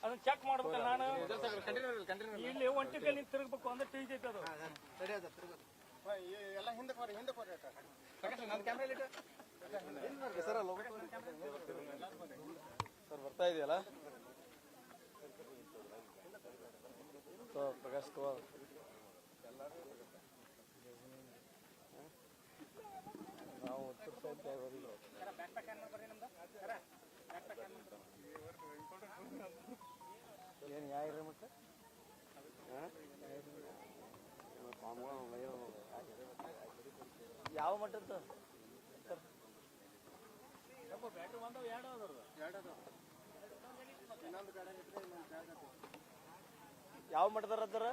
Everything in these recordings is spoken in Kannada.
ಅದನ್ನ ಚೆಕ್ ಮಾಡ್ಬೇಕಲ್ಲ ನಾನು ಇಲ್ಲಿ ಒಂಟಿ ಕೈ ನಿಂತು ತಿರುಗಬೇಕು ಅಂದ್ರೆ ಟೀಚ್ ಐತೆ ಅದು ಎಲ್ಲ ಹಿಂದೆ ಸರ್ ಬರ್ತಾ ಇದೆಯಲ್ಲ ಪ್ರಕಾಶ್ ಕುಮಾರ್ ನಾವು ಉತ್ತರ ಏನು ಯಾರು ಮತ್ತೆ ಯಾವ ಮಟ್ಟದ್ದು ಬ್ಯಾಟ್ರಿ ಒಂದು ಯಾವ ಮಟ್ಟದಾರ ಅದಾರ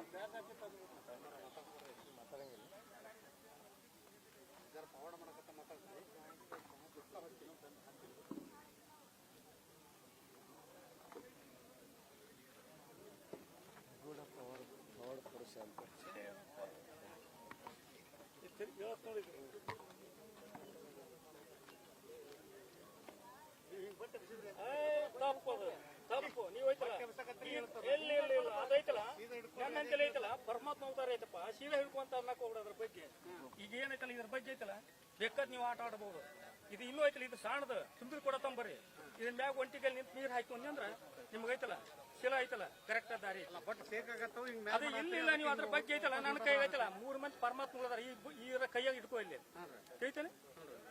ತಪ್ಪು ನೀವು ಐತಲ್ಲ ಅದೈತಲ್ಲ ನನ್ನಂತೆಲ್ಲ ಐತಲ್ಲ ಪರಮಾತ್ಮ ಅವತಾರ ಐತಪ್ಪ ಸೀದಾ ಹಿಡ್ಕೊಂತ ಅನ್ನಕ್ ಹೋಗ್ಬಿಡ ಅದ್ರ ಬಗ್ಗೆ ಈಗ ಏನೈತಲ್ಲ ಇದ್ರ ಬಗ್ಗೆ ಐತಲ್ಲ ಬೇಕಾದ್ ನೀವು ಆಟ ಆಡಬಹುದು ಇದು ಇನ್ನೂ ಐತಲ್ಲ ಇದು ಸಣ್ಣದ ತುಂಬಿದ್ ಕೊಡತ್ತಂಬರ್ರಿ ಇದನ್ ಮ್ಯಾಗ ಒಂಟಿಗೆ ನಿಂತು ನೀರ್ ಹಾಕೊಂಡ್ರಿ ಅಂದ್ರ ನಿಮ್ಗೆ ಐತಲ್ಲ ಶಿಲ ಐತಲ್ಲ ಕರೆಕ್ಟ್ ದಾರಿ ಅದು ಇಲ್ಲ ನೀವು ಅದ್ರ ಬಗ್ಗೆ ಐತಲ್ಲ ನನ್ನ ಕೈ ಐತಲ್ಲ 3 ಮಂದಿ ಪರಮಾತ್ಮ ಅದಾರ ಈ ಕೈಯಾಗ ಇಟ್ಕೋ ಇಲ್ಲಿ ಐತೇನೆ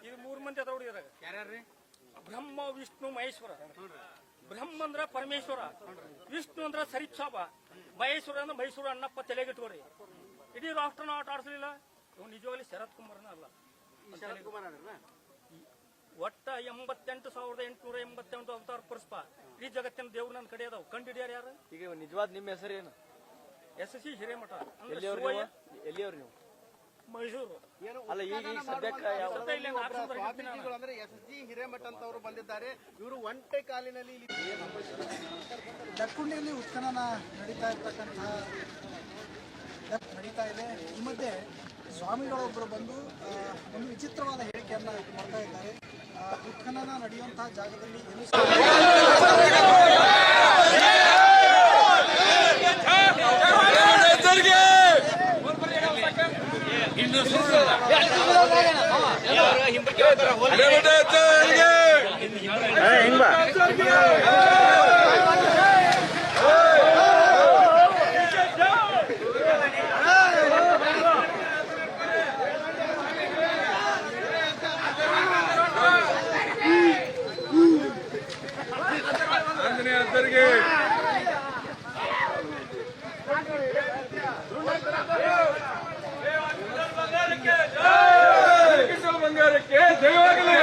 ಇದು 3 ಮಂದಿ ಅದ ಹುಡುಗಿರಾಗ ಯಾರ್ಯಾರ್ರಿ ಬ್ರಹ್ಮ ವಿಷ್ಣು ಮಹೇಶ್ವರ ಬ್ರಹ್ಮ ಅಂದ್ರ ಪರಮೇಶ್ವರ ವಿಷ್ಣು ಅಂದ್ರ ಸರಿಪ್ಸಾಬ ಮಹೇಶ್ವರ ಅಂದ್ರೆ ಮೈಸೂರು ಅಣ್ಣಪ್ಪ ತಲೆಗಿಟ್ಕೋರಿ ಇಡೀ ರಾಷ್ಟ್ರನ ಆಟ ಆಡಿಸಲಿಲ್ಲ ಇವ್ ನಿಜವಾಗ್ಲಿ ಶರತ್ ಕುಮಾರ್ನ ಅಲ್ಲ ಒಟ್ಟ 88,888 ಅವತಾರ ಪುರುಷ ಈ ಜಗತ್ತಿನ ದೇವ್ರು ನನ್ನ ಕಡೆ ಅದಾವ ಕಂಡಿಡ್ಯಾರ ಯಾರು ಈಗ ನಿಜವಾದ ನಿಮ್ಮ ಹೆಸರೇನು SSC ಹಿರೇಮಠ ಎಲ್ಲಿಯವ್ರು ನೀವು ಮೈಸೂರು ಅಲ್ಲ ಈಗ ಸದ್ಯಕ್ಕೆ ಅಂದ್ರೆ SSG ಹಿರೇಮಠ ಅಂತವರು ಬಂದಿದ್ದಾರೆ ಇವರು ಒಂಟೆ ಕಾಲಿನಲ್ಲಿ ದಕ್ಕುಂಡಿಯಲ್ಲಿ ಉತ್ಖನನ ನಡೀತಾ ಇದೆ. ಈ ಮಧ್ಯೆ ಸ್ವಾಮಿಗಳೊಬ್ಬರು ಬಂದು ಒಂದು ವಿಚಿತ್ರವಾದ ಹೇಳಿಕೆಯನ್ನ ಮಾಡ್ತಾ ಇದ್ದಾರೆ. ಉತ್ಖನನ ನಡೆಯುವಂತಹ ಜಾಗದಲ್ಲಿ ಬಂಗಾರಕ್ಕೆ ಜಯವಾಗಲಿ.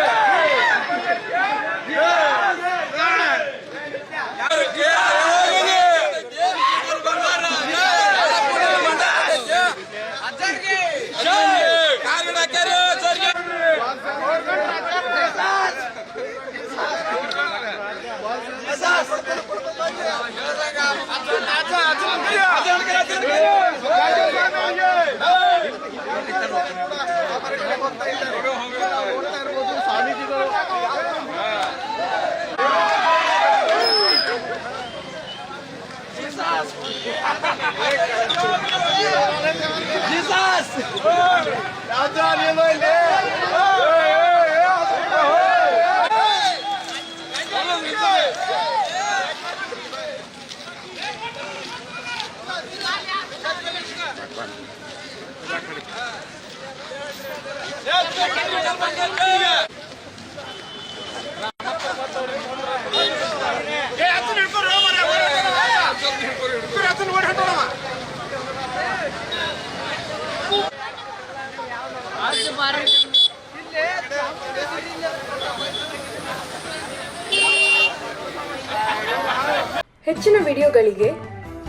ಹೆಚ್ಚಿನ ವಿಡಿಯೋಗಳಿಗೆ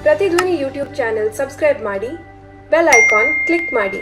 ಪ್ರತಿಧ್ವನಿ ಯೂಟ್ಯೂಬ್ ಚಾನೆಲ್ ಸಬ್ಸ್ಕ್ರೈಬ್ ಮಾಡಿ, ಬೆಲ್ ಐಕಾನ್ ಕ್ಲಿಕ್ ಮಾಡಿ.